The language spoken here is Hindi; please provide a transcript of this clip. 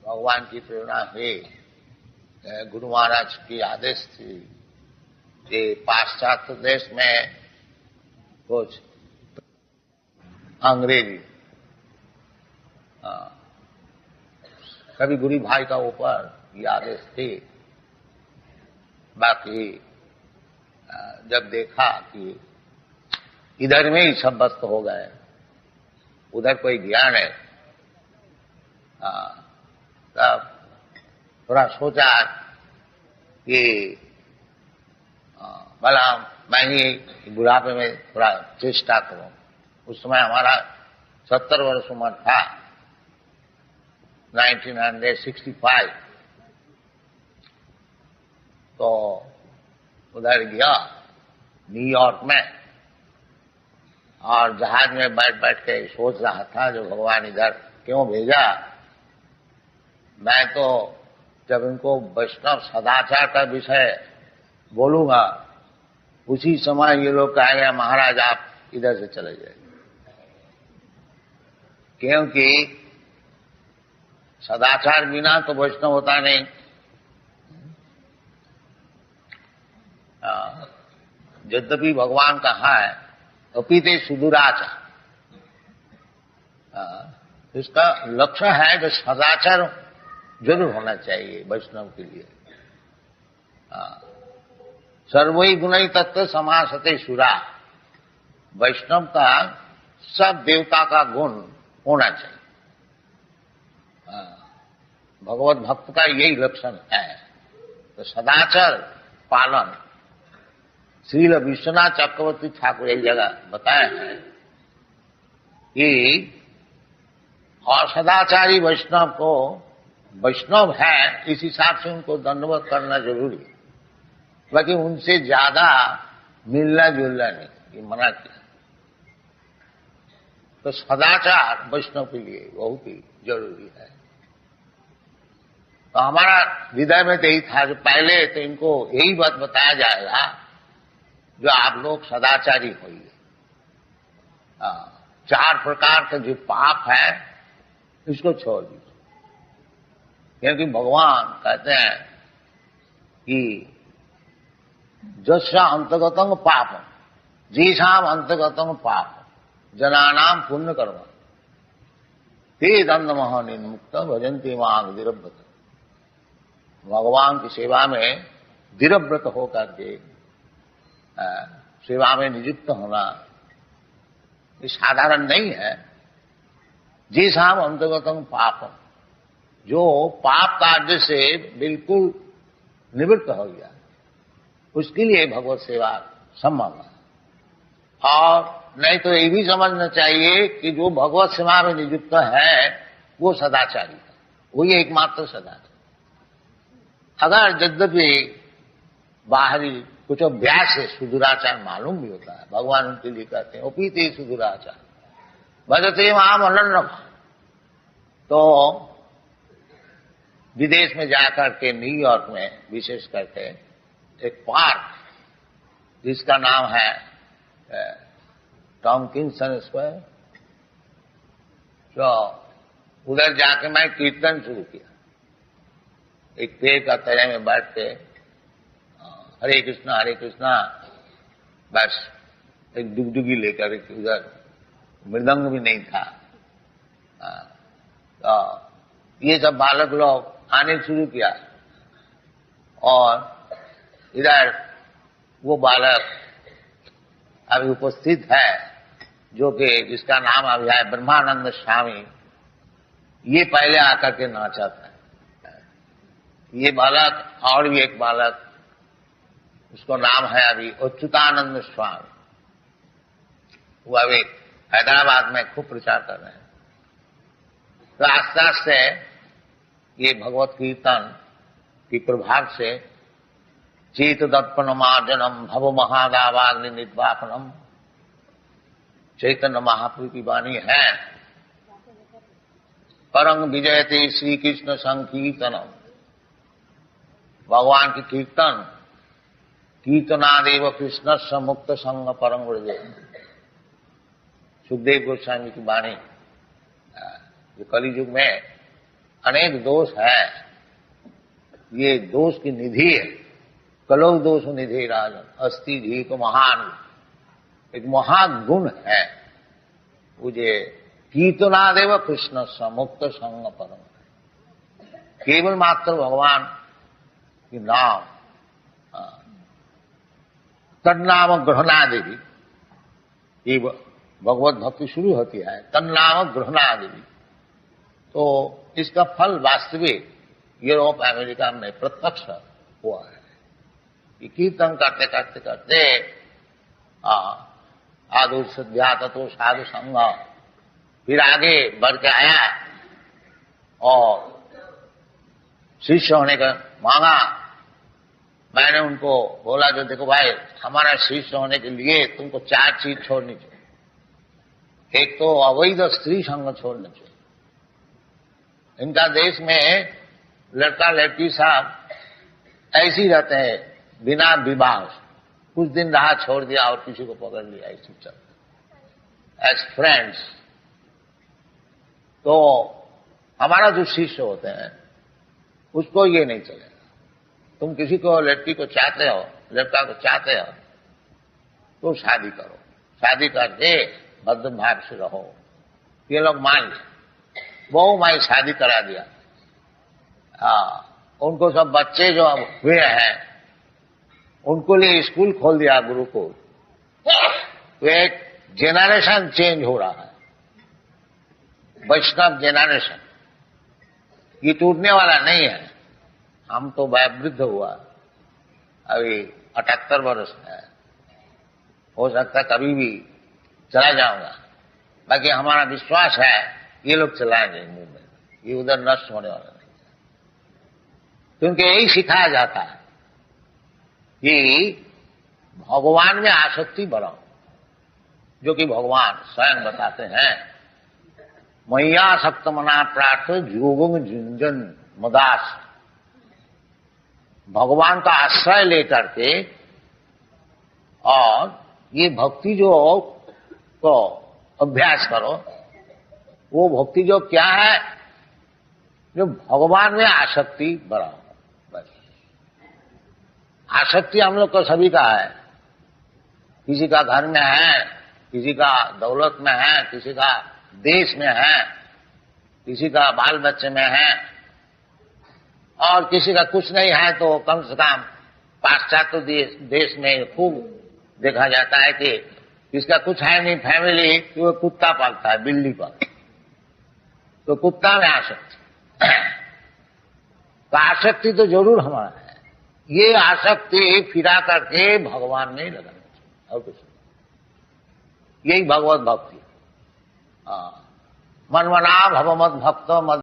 भगवान की प्रेरणा हुई, गुरु महाराज की आदेश थी कि पाश्चात्य देश में कुछ अंग्रेजी कभी गुरु भाई का ऊपर ये आदेश थी। बाकी जब देखा कि इधर में ही सब व्यस्त हो गए, उधर कोई ज्ञान है, तब थोड़ा सोचा कि भला मैं ही बुढ़ापे में थोड़ा चेष्टा करूं। उस समय हमारा 70 वर्ष उम्र था, 1965। तो उधर गया न्यूयॉर्क में, और जहाज में बैठ बैठ के सोच रहा था जो भगवान इधर क्यों भेजा। मैं तो जब इनको वैष्णव सदाचार का विषय बोलूंगा, उसी समय ये लोग कहेंगे महाराज आप इधर से चले जाइए, क्योंकि सदाचार बिना तो वैष्णव होता नहीं। यद्यपि भगवान कहा है अपीते सुदूराचार, इसका लक्ष्य है कि सदाचार जरूर होना चाहिए वैष्णव के लिए। सर्वै गुणै तत्व समासते सुरा, वैष्णव का सब देवता का गुण होना चाहिए। भगवत भक्त का यही लक्षण है। तो सदाचार पालन श्रील विश्वनाथ चक्रवर्ती ठाकुर एक जगह बताए हैं कि और सदाचारी वैष्णव को वैष्णव है इस हिसाब से उनको दंडवत करना जरूरी है, बाकी उनसे ज्यादा मिलना जुलना नहीं, ये मना किया। तो सदाचार वैष्णव के लिए बहुत ही जरूरी है। तो हमारा हृदय में तो यही था जो पहले तो इनको यही बात बताया जाएगा जो आप लोग सदाचारी होइए। 4 प्रकार के जो पाप है इसको छोड़ दीजिए, क्योंकि भगवान कहते हैं कि जस्या अंतगतंग पापम जीसाम अंतगतंग पाप जनानाम पुण्य कर्म ते दंड महानिर्मुक्त भजन्ति मां दिरव्रत। भगवान की सेवा में दिरव्रत होकर के सेवा में नियुक्त होना ये साधारण नहीं है। जीसाम अंतगतंग पापम, जो पाप कार्य से बिल्कुल निवृत्त हो गया, उसके लिए भगवत सेवा संभव है। और नहीं तो ये भी समझना चाहिए कि जो भगवत सेवा में नियुक्त है वो सदाचारी है, वही एकमात्र सदाचारी। अगर यद्यपि बाहरी कुछ अभ्यास से सुदूराचार मालूम भी होता है, भगवान उनके लिए कहते हैं उपीते सुदूराचार भजते माम अनन्य। तो विदेश में जाकर के न्यूयॉर्क में विशेष करके एक पार्क जिसका नाम है टॉमकिंसन स्क्वायर, तो उधर जाके मैं कीर्तन शुरू किया। एक पेड़ का तले में बैठ के हरे कृष्णा, बस एक डुगडुगी लेकर उधर मृदंग भी नहीं था। तो ये सब बालक लोग आने शुरू किया, और इधर वो बालक अभी उपस्थित है जो कि जिसका नाम अभी है ब्रह्मानंद स्वामी, ये पहले आकर के नाचा था। ये बालक और भी एक बालक, उसको नाम है अभी अच्युतानंद स्वामी, वो अभी हैदराबाद में खूब प्रचार कर रहे हैं। तो आस्ते आस्ते ये भगवत कीर्तन की प्रभाव से चेत दर्पण मार्जनम भव महादावाग्नि निर्वापनम चैतन्य महाप्रभु की वाणी है। परंग विजयते श्री कृष्ण संकीर्तनम, भगवान की कीर्तन कीर्तनादेव कृष्ण समुक्त संग परम व्रजे। सुखदेव गोस्वामी की वाणी जो कलयुग में अनेक दोष है, ये दोष की निधि है। कलौ दोष निधि राजन अस्ति धीक महान, एक महागुण है मुझे। कीर्तनादेव कृष्ण समुक्त संग परम, केवल मात्र भगवान की नाम, तन्नाम ग्रहणादेवी, ये भगवत भक्ति शुरू होती है तन्नाम ग्रहणादेवी। तो इसका फल वास्तविक यूरोप अमेरिका में प्रत्यक्ष हुआ है कि कीर्तन करते करते करते आदु सध्यात तो साधु संग, फिर आगे बढ़ के आया और शिष्य होने का मांगा। मैंने उनको बोला जो देखो भाई, हमारा शिष्य होने के लिए तुमको 4 चीज छोड़नी चाहिए। एक तो अवैध स्त्री संग छोड़ना चाहिए। इनका देश में लड़का लड़की साहब ऐसे ही रहते हैं बिना विवाह, कुछ दिन रहा छोड़ दिया और किसी को पकड़ लिया, ऐसे चलते एज फ्रेंड्स। तो हमारा जो शिष्य होते हैं उसको ये नहीं चलेगा। तुम किसी को लड़की को चाहते हो, लड़का को चाहते हो तो शादी करो, शादी करके भद्र भाव से रहो। ये लोग मान ले, वो मैं शादी करा दिया। उनको सब बच्चे जो हुए हैं उनको लिए स्कूल खोल दिया, गुरुकुल। तो एक जेनरेशन चेंज हो रहा है, वैष्णव जेनरेशन। ये टूटने वाला नहीं है। हम तो वयोवृद्ध हुआ, अभी 78 वर्ष है, हो सकता है कभी भी चला जाऊंगा। बाकी हमारा विश्वास है ये लोग चलाएंगे मूवमेंट, ये उधर नष्ट होने वाला नहीं है। क्योंकि यही सिखाया जाता है कि भगवान में आसक्ति बढ़ाओ, जो कि भगवान स्वयं बताते हैं मैया सप्तमना प्रार्थ जोगम झुंझन मदास। भगवान का आश्रय लेकर के और ये भक्ति जो को अभ्यास करो, वो भक्ति जो क्या है, जो भगवान में आसक्ति बढ़ाओ। बस आसक्ति हम लोग को सभी का है। किसी का घर में है, किसी का दौलत में है, किसी का देश में है, किसी का बाल बच्चे में है, और किसी का कुछ नहीं है तो कम से कम पाश्चात्य देश में खूब देखा जाता है कि किसका कुछ है नहीं फैमिली, तो वो कुत्ता पालता है, बिल्ली पालता है। तो कुत्ता में आसक्ति, तो आसक्ति तो जरूर हमारा है। ये आसक्ति फिरा करके भगवान में ही लगाना चाहिए और कुछ नहीं। यही भगवत भक्ति। मनमना भव मद भक्त मद